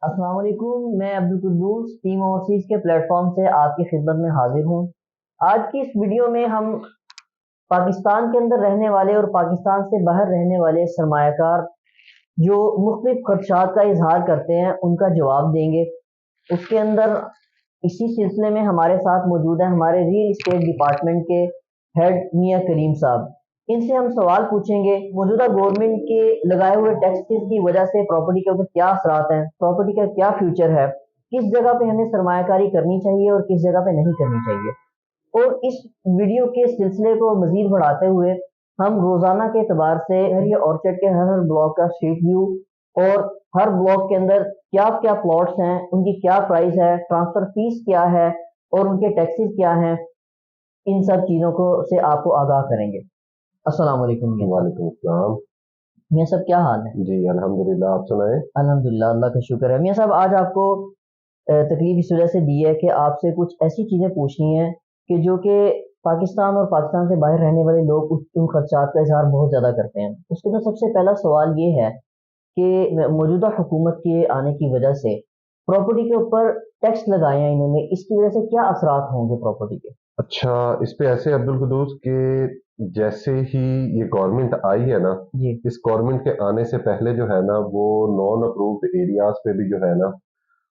अस्सलाम वालेकुम। मैं अब्दुल कुद्दूस टीम ओवरसीज के प्लेटफॉर्म से आपकी खिदमत में हाजिर हूँ। आज की इस वीडियो में हम पाकिस्तान के अंदर रहने वाले और पाकिस्तान से बाहर रहने वाले सरमायाकार जो मुख्तलिफ खदशात का इजहार करते हैं उनका जवाब देंगे। उसके अंदर इसी सिलसिले में हमारे साथ मौजूद है हमारे रियल इस्टेट डिपार्टमेंट के हेड मियां करीम साहब। इनसे हम सवाल पूछेंगे मौजूदा गवर्नमेंट के लगाए हुए टैक्सेस की वजह से प्रॉपर्टी के ऊपर क्या असरात हैं, प्रॉपर्टी का क्या फ्यूचर है, किस जगह पे हमें सरमायाकारी करनी चाहिए और किस जगह पे नहीं करनी चाहिए। और इस वीडियो के सिलसिले को मजीद बढ़ाते हुए हम रोजाना के एतबार से हर ये ऑर्चर्ड के हर ब्लॉक का स्ट्रीट व्यू और हर ब्लॉक के अंदर क्या क्या प्लॉट्स हैं, उनकी क्या प्राइस है, ट्रांसफर फीस क्या है और उनके टैक्सेस क्या हैं, इन सब चीज़ों को से आपको आगाह करेंगे। अस्सलाम वालेकुम मियां साहब। वालेकुम अस्सलाम। मियां साहब क्या हाल है? जी अल्हम्दुलिल्लाह, आप सुनाएं। अल्हम्दुलिल्लाह, अल्लाह का शुक्र है। मियां साहब आज आपको तकलीफ इस वजह से दी है कि आपसे कुछ ऐसी चीज़ें पूछनी है कि जो कि पाकिस्तान और पाकिस्तान से बाहर रहने वाले लोग उन खदशात का इजहार बहुत ज़्यादा करते हैं। उसके अंदर सबसे पहला सवाल ये है कि मौजूदा हुकूमत के आने की वजह से प्रॉपर्टी के ऊपर टैक्स लगाए हैं इन्होंने, इसकी वजह से क्या असरात होंगे प्रॉपर्टी के? अच्छा, इस पे ऐसे अब्दुल कुद्दूस के जैसे ही ये गवर्नमेंट आई है ना, जी। इस गवर्नमेंट के आने से पहले जो है ना, वो नॉन अप्रूव्ड एरियाज पे भी जो है ना,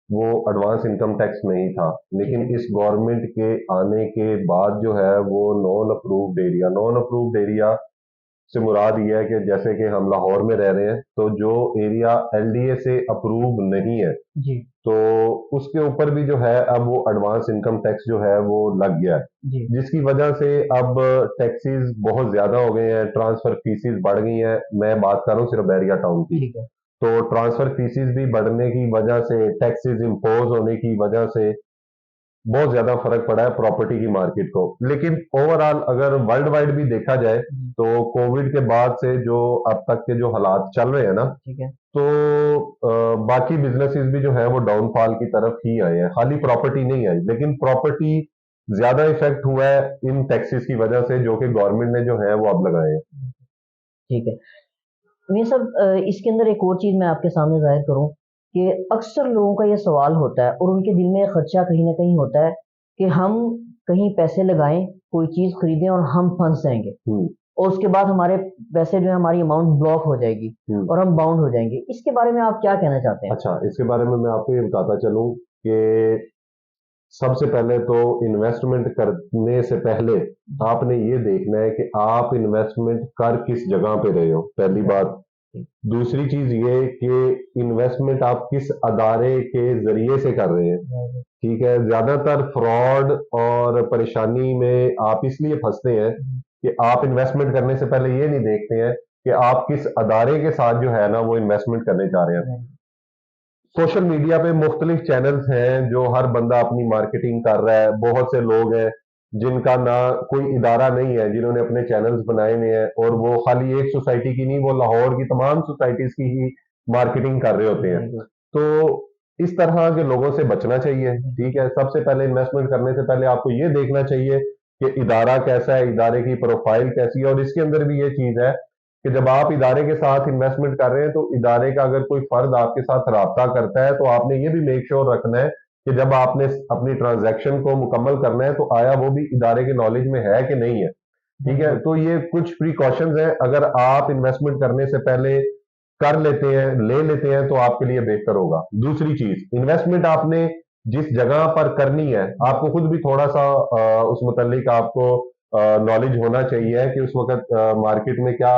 वो एडवांस इनकम टैक्स नहीं था। ठीक लेकिन है। इस गवर्नमेंट के आने के बाद जो है वो नॉन अप्रूव्ड एरिया से मुराद ये है कि जैसे कि हम लाहौर में रह रहे हैं, तो जो एरिया एलडीए से अप्रूव नहीं है, जी। तो उसके ऊपर भी जो है अब वो एडवांस इनकम टैक्स जो है वो लग गया है, जी। जिसकी वजह से अब टैक्सेस बहुत ज्यादा हो गए हैं, ट्रांसफर फीसिस बढ़ गई हैं। मैं बात कर रहा हूँ सिर्फ बैरिया टाउन की। ठीक है। तो ट्रांसफर फीसिस भी बढ़ने की वजह से, टैक्सेस इम्पोज होने की वजह से बहुत ज्यादा फर्क पड़ा है प्रॉपर्टी की मार्केट को। लेकिन ओवरऑल अगर वर्ल्ड वाइड भी देखा जाए, जी। तो कोविड के बाद से जो अब तक के जो हालात चल रहे हैं ना, ठीक है। तो बाकी बिजनेसेस भी जो है वो डाउनफॉल की तरफ ही आए हैं, खाली प्रॉपर्टी नहीं आई। लेकिन प्रॉपर्टी ज्यादा इफेक्ट हुआ है इन टैक्सेस की वजह से, जो कि गवर्नमेंट ने जो है वो अब लगाए हैं। ठीक है। ये सब इसके अंदर एक और चीज़ मैं आपके सामने ज़ाहिर करूँ कि अक्सर लोगों का ये सवाल होता है और उनके दिल में खदशा कहीं ना कहीं होता है कि हम कहीं पैसे लगाएं, कोई चीज़ खरीदें और हम फंस जाएंगे हम्म। और उसके बाद हमारे पैसे जो है हमारी अमाउंट ब्लॉक हो जाएगी हम्म। और हम बाउंड हो जाएंगे। इसके बारे में आप क्या कहना चाहते हैं? अच्छा, इसके बारे में मैं आपको ये बताता चलूं कि सबसे पहले तो इन्वेस्टमेंट करने से पहले आपने ये देखना है कि आप इन्वेस्टमेंट कर किस जगह पे रहे हो, पहली बात। दूसरी चीज ये कि इन्वेस्टमेंट आप किस अदारे के जरिए से कर रहे हैं। ठीक है, ज्यादातर फ्रॉड और परेशानी में आप इसलिए फंसते हैं कि आप इन्वेस्टमेंट करने से पहले ये नहीं देखते हैं कि आप किस अदारे के साथ जो है ना वो इन्वेस्टमेंट करने जा रहे हैं। सोशल मीडिया पे मुख्तलिफ चैनल्स हैं, जो हर बंदा अपनी मार्केटिंग कर रहा है। बहुत से लोग हैं जिनका ना कोई इदारा नहीं है, जिन्होंने अपने चैनल्स बनाए हुए हैं, और वो खाली एक सोसाइटी की नहीं, वो लाहौर की तमाम सोसाइटीज की ही मार्केटिंग कर रहे होते हैं। तो इस तरह के लोगों से बचना चाहिए। ठीक है, सबसे पहले इन्वेस्टमेंट करने से पहले आपको ये देखना चाहिए कि इदारा कैसा है, इदारे की प्रोफाइल कैसी है। और इसके अंदर भी ये चीज है कि जब आप इदारे के साथ इन्वेस्टमेंट कर रहे हैं, तो इदारे का अगर कोई फर्द आपके साथ राब्ता करता है, तो आपने ये भी मेक श्योर रखना है कि जब आपने अपनी ट्रांजैक्शन को मुकम्मल करना है, तो आया वो भी इदारे के नॉलेज में है कि नहीं है। ठीक है, तो ये कुछ प्रिकॉशंस हैं, अगर आप इन्वेस्टमेंट करने से पहले कर लेते हैं, ले लेते हैं, तो आपके लिए बेहतर होगा। दूसरी चीज, इन्वेस्टमेंट आपने जिस जगह पर करनी है, आपको खुद भी थोड़ा सा उस मुतल्लिक आपको नॉलेज होना चाहिए कि उस वक्त मार्केट में क्या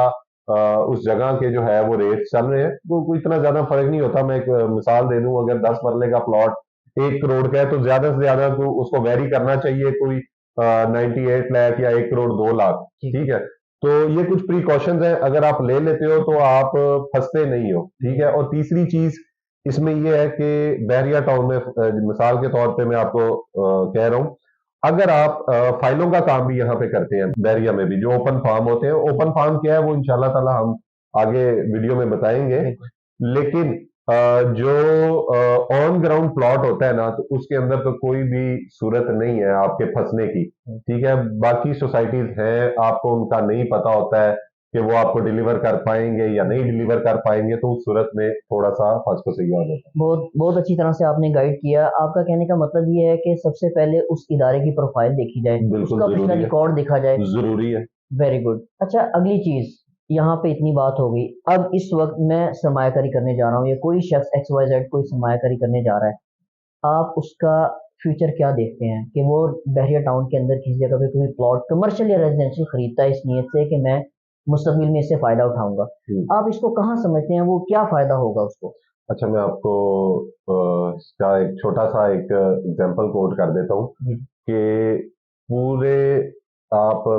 उस जगह के जो है वो रेट चल रहे हैं। तो कोई इतना ज्यादा फर्क नहीं होता। मैं एक मिसाल दे दूं, अगर 10 मरले का प्लॉट 1 करोड़ का है, तो ज्यादा से ज्यादा तो उसको वेरी करना चाहिए कोई 98 लाख या 1 करोड़ 2 लाख। ठीक है, तो ये कुछ प्रिकॉशंस हैं, अगर आप ले लेते हो तो आप फंसते नहीं हो। ठीक है, और तीसरी चीज इसमें यह है कि बहरिया टाउन में मिसाल के तौर पे मैं आपको कह रहा हूँ, अगर आप फाइलों का काम भी यहाँ पे करते हैं, बैरिया में भी जो ओपन फार्म होते हैं, ओपन फार्म क्या है वो इंशाल्लाह ताला हम आगे वीडियो में बताएंगे। लेकिन जो ऑन ग्राउंड प्लॉट होता है ना, तो उसके अंदर तो कोई भी सूरत नहीं है आपके फंसने की। ठीक है, बाकी सोसाइटीज हैं, आपको उनका नहीं पता होता है, कि वो आपको डिलीवर कर पाएंगे या नहीं डिलीवर कर पाएंगे, तो उस सूरत में थोड़ा सा फंस-फसैया हो जाता बहुत बहुत अच्छी तरह से आपने गाइड किया। आपका कहने का मतलब ये है कि सबसे पहले उस इदारे की प्रोफाइल देखी जाए, है। बिल्कुल उसका पिछला ज़रूरी है, रिकॉर्ड देखा जाए। ज़रूरी है। Very good. अच्छा, अगली चीज़, यहाँ पे इतनी बात हो गई, अब इस वक्त मैं सरमायाकारी करने जा रहा हूँ, या कोई शख्स एक्स वाई जेड कोई सरमायाकारी करने जा रहा है, आप उसका फ्यूचर क्या देखते हैं कि वो बहरिया टाउन के अंदर किसी जगह पे कोई प्लॉट कमर्शियल या रेजिडेंशियल खरीदता है इस नीयत से कि मैं मुस्तकबिल में इससे फ़ायदा उठाऊंगा, आप इसको कहाँ समझते हैं, वो क्या फ़ायदा होगा उसको? अच्छा, मैं आपको इसका एक छोटा-सा एक एग्ज़ाम्पल कोट कर देता हूँ जी कि पूरे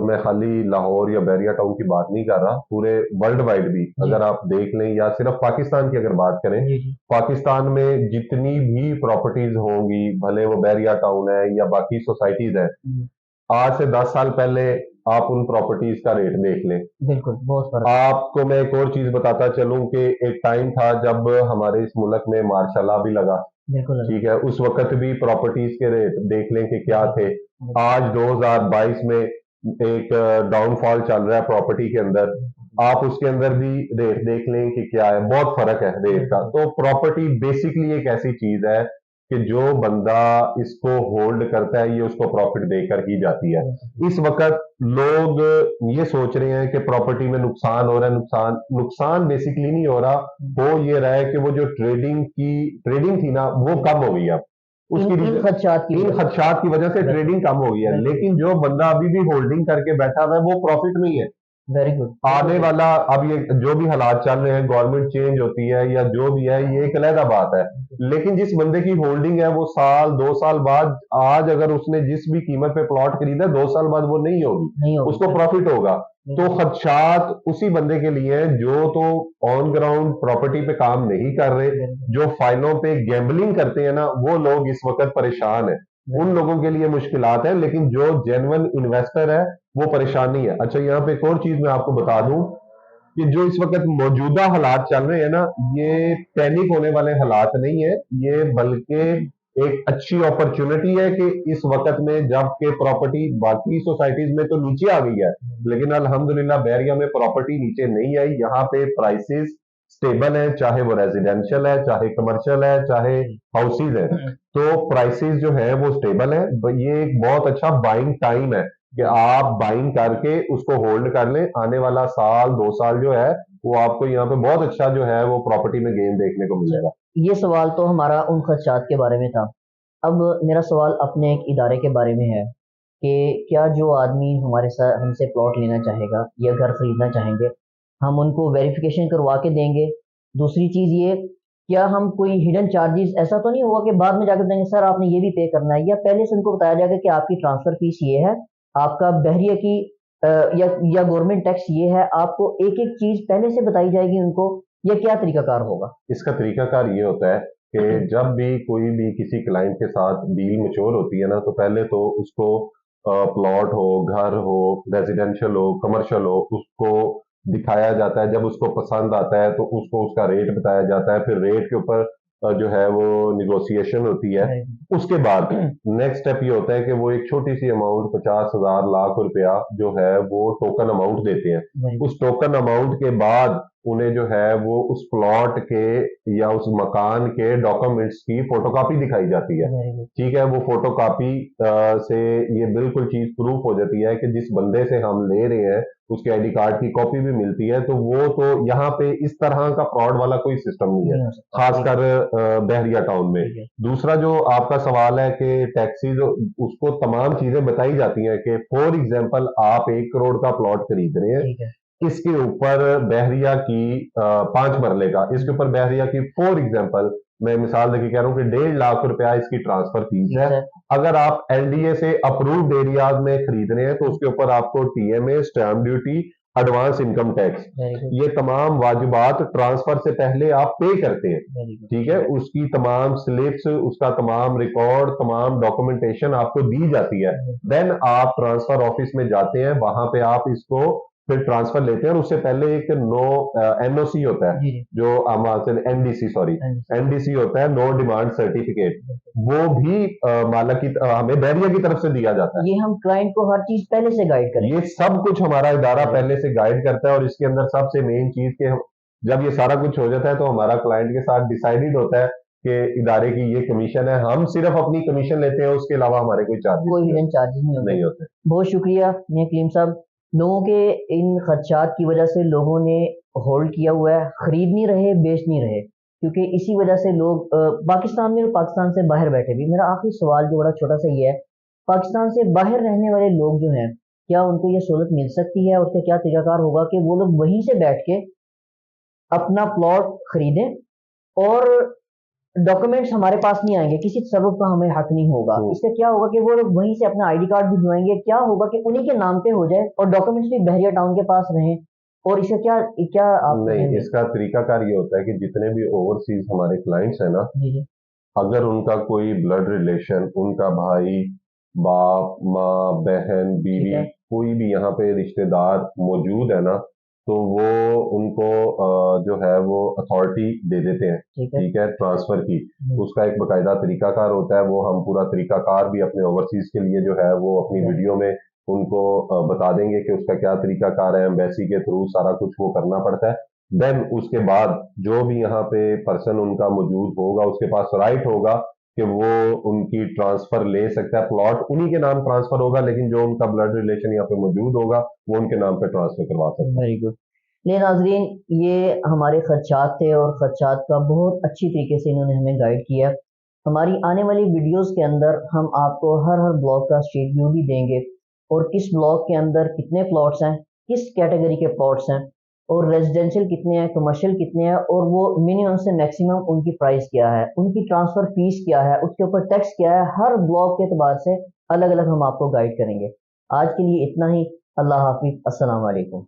मैं खाली लाहौर या बहरिया टाउन की बात नहीं कर रहा, पूरे वर्ल्ड वाइड भी जी अगर आप देख लें या सिर्फ पाकिस्तान की अगर बात करें, जी जी पाकिस्तान में जितनी भी प्रॉपर्टीज होंगी, भले वो बहरिया टाउन है या बाकी सोसाइटीज है, जी, आज से 10 साल पहले आप उन प्रॉपर्टीज का रेट देख लें। बिल्कुल बहुत फर्क। आपको मैं एक और चीज बताता चलूं कि एक टाइम था जब हमारे इस मुल्क में मार्शल लॉ भी लगा, बिल्कुल ठीक है, उस वक्त भी प्रॉपर्टीज के रेट देख लें कि क्या थे। आज 2022 में एक डाउनफॉल चल रहा है प्रॉपर्टी के अंदर, आप उसके अंदर भी रेट देख लें कि क्या है, बहुत फर्क है रेट का। तो प्रॉपर्टी बेसिकली एक ऐसी चीज है कि जो बंदा इसको होल्ड करता है ये उसको प्रॉफिट देकर ही जाती है। इस वक्त लोग ये सोच रहे हैं कि प्रॉपर्टी में नुकसान हो रहा है, नुकसान बेसिकली नहीं हो रहा, हो ये रहा है कि वो जो ट्रेडिंग थी ना वो कम हो गई है। उसकी इन खदशात की इन वजह खदशात की वजह से ट्रेडिंग कम हो गई है, लेकिन जो बंदा अभी भी होल्डिंग करके बैठा हुआ है वो प्रॉफिट में ही है। Very good. आने वाला अब ये जो भी हालात चल रहे हैं, गवर्नमेंट चेंज होती है या जो भी है, ये एक अलग बात है, लेकिन जिस बंदे की होल्डिंग है वो साल 2 साल बाद, आज अगर उसने जिस भी कीमत पे प्लॉट खरीदा 2 साल बाद वो नहीं होगी, नहीं होगी, उसको प्रॉफिट होगा। तो खदशात उसी बंदे के लिए हैं जो तो ऑन ग्राउंड प्रॉपर्टी पे काम नहीं कर रहे, जो फाइलों पे गैम्बलिंग करते हैं ना, वो लोग इस वक्त परेशान है, उन लोगों के लिए मुश्किलात है, लेकिन जो जेन्युइन इन्वेस्टर है वो परेशान नहीं है। अच्छा, यहाँ पे एक और चीज मैं आपको बता दूं कि जो इस वक्त मौजूदा हालात चल रहे हैं ना, ये पैनिक होने वाले हालात नहीं है, ये बल्कि एक अच्छी अपॉर्चुनिटी है कि इस वक्त में जबकि प्रॉपर्टी बाकी सोसाइटीज में तो नीचे आ गई है, लेकिन अल्हम्दुलिल्लाह बहरिया में प्रॉपर्टी नीचे नहीं आई, यहाँ पे प्राइसेस स्टेबल है, चाहे वो रेजिडेंशियल है, चाहे कमर्शियल है, चाहे हाउसेज है, तो प्राइसेस जो है वो स्टेबल है। ये एक बहुत अच्छा बाइंग टाइम है कि आप बाइंग करके उसको होल्ड कर लें, आने वाला साल 2 साल जो है वो आपको यहाँ पे बहुत अच्छा जो है वो प्रॉपर्टी में गेन देखने को मिलेगा। ये सवाल तो हमारा उन खदशात के बारे में था। अब मेरा सवाल अपने एक इदारे के बारे में है कि क्या जो आदमी हमारे साथ हमसे प्लॉट लेना चाहेगा या घर खरीदना चाहेंगे, हम उनको वेरिफिकेशन करवा के देंगे? दूसरी चीज़ ये, क्या हम कोई हिडन चार्जेस, ऐसा तो नहीं होगा कि बाद में जाकर देंगे सर आपने ये भी पे करना है, या पहले से उनको बताया जाएगा कि आपकी ट्रांसफ़र फीस ये है, आपका बहरिया की या गवर्नमेंट टैक्स ये है, आपको एक एक चीज़ पहले से बताई जाएगी उनको, या क्या तरीकाकार होगा? इसका तरीकाकार ये होता है कि जब भी कोई भी किसी क्लाइंट के साथ डील मैच्योर होती है ना, तो पहले तो उसको प्लॉट हो, घर हो, रेजिडेंशियल हो, कमर्शियल हो, उसको दिखाया जाता है। जब उसको पसंद आता है तो उसको उसका रेट बताया जाता है, फिर रेट के ऊपर जो है वो निगोशिएशन होती है। उसके बाद नेक्स्ट स्टेप ये होता है कि वो एक छोटी सी अमाउंट 50,000 लाख रुपया जो है वो टोकन अमाउंट देते हैं। उस टोकन अमाउंट के बाद उन्हें जो है वो उस प्लॉट के या उस मकान के डॉक्यूमेंट्स की फोटोकॉपी दिखाई जाती है, ठीक है। वो फोटोकॉपी से ये बिल्कुल चीज प्रूफ हो जाती है कि जिस बंदे से हम ले रहे हैं उसके आईडी कार्ड की कॉपी भी मिलती है, तो वो तो यहाँ पे इस तरह का फ्रॉड वाला कोई सिस्टम नहीं है, खासकर बहरिया टाउन में। दूसरा जो आपका सवाल है कि टैक्सीज, उसको तमाम चीजें बताई जाती हैं कि फॉर एग्जांपल आप 1 करोड़ का प्लॉट खरीद रहे हैं, इसके ऊपर बहरिया की 5 मरले का, इसके ऊपर बहरिया की फॉर एग्जांपल मैं मिसाल देके कह रहा हूँ कि 1.5 लाख रुपया इसकी ट्रांसफर फीस है। अगर आप एलडीए से अप्रूव्ड एरियाज में खरीद रहे हैं तो उसके ऊपर आपको TMA, stamp duty, advance income tax, ये तमाम वाजिबात ट्रांसफर से पहले आप पे करते हैं, ठीक है। उसकी तमाम स्लिप्स, उसका तमाम रिकॉर्ड, तमाम डॉक्यूमेंटेशन आपको दी जाती है। देन आप ट्रांसफर ऑफिस में जाते हैं, वहां पे आप इसको फिर ट्रांसफर लेते हैं, और उससे पहले एक नो एनओसी होता है, जी जी जो एनडीसी, सॉरी एनडीसी होता है, नो डिमांड सर्टिफिकेट, वो भी मालक की हमें बैरिया की तरफ से दिया जाता है। ये हम क्लाइंट को हर चीज पहले से गाइड करें। ये सब कुछ हमारा इदारा पहले से गाइड करता है, और इसके अंदर सबसे मेन चीज के जब ये सारा कुछ हो जाता है तो हमारा क्लाइंट के साथ डिसाइडेड होता है कि इदारे की ये कमीशन है, हम सिर्फ अपनी कमीशन लेते हैं, उसके अलावा हमारे कोई चार्जेस कोई हिडन चार्जेस नहीं होते। बहुत शुक्रिया मियां कलीम साहब। लोगों के इन खदशात की वजह से लोगों ने होल्ड किया हुआ है, खरीद नहीं रहे, बेच नहीं रहे, क्योंकि इसी वजह से लोग पाकिस्तान में और पाकिस्तान से बाहर बैठे भी। मेरा आखिरी सवाल जो बड़ा छोटा सा ये है, पाकिस्तान से बाहर रहने वाले लोग जो हैं, क्या उनको ये सहूलत मिल सकती है? उसका क्या तरीकाकार होगा कि वो लोग वहीं से बैठ के अपना प्लॉट खरीदें, और डॉक्यूमेंट्स हमारे पास नहीं आएंगे, किसी तसर्रुफ का हमें हक नहीं होगा? इससे क्या होगा कि वो लोग वहीं से अपना आईडी कार्ड भी जुड़वाएंगे, क्या होगा कि उन्हीं के नाम पे हो जाए और डॉक्यूमेंट्स भी बहरिया टाउन के पास रहें, और इसका क्या क्या आप नहीं, इसका तरीकाकार ये होता है कि जितने भी ओवरसीज हमारे क्लाइंट्स हैं ना, जी जी अगर उनका कोई ब्लड रिलेशन, उनका भाई, बाप, माँ, बहन, बीवी, कोई भी यहाँ पे रिश्तेदार मौजूद है ना, तो वो उनको जो है वो अथॉरिटी दे देते हैं, ठीक है, ट्रांसफर की। उसका एक बाकायदा तरीकाकार होता है, वो हम पूरा तरीकाकार भी अपने ओवरसीज के लिए जो है वो अपनी वीडियो में उनको बता देंगे कि उसका क्या तरीकाकार है। एम्बेसी के थ्रू सारा कुछ वो करना पड़ता है। देन उसके बाद जो भी यहाँ पे पर्सन उनका मौजूद होगा, उसके पास राइट होगा कि वो उनकी ट्रांसफर ले सकता है, प्लॉट उन्हीं के नाम ट्रांसफर होगा, लेकिन जो उनका ब्लड रिलेशन यहाँ पे मौजूद होगा वो उनके नाम पे ट्रांसफर करवा सकता है। Very good. ले नाजरीन, ये हमारे खदशात थे, और खदशात का बहुत अच्छी तरीके से इन्होंने हमें गाइड किया। हमारी आने वाली वीडियोस के अंदर हम आपको हर हर ब्लॉक का स्ट्रीट व्यू भी देंगे, और किस ब्लॉक के अंदर कितने प्लॉट्स हैं, किस कैटेगरी के प्लॉट्स हैं, और रेजिडेंशियल कितने हैं, कमर्शियल कितने हैं, और वो मिनिमम से मैक्सिमम उनकी प्राइस क्या है, उनकी ट्रांसफर फीस क्या है, उसके ऊपर टैक्स क्या है, हर ब्लॉक के एतबार से अलग अलग हम आपको गाइड करेंगे। आज के लिए इतना ही। अल्लाह हाफिज, अस्सलाम वालेकुम।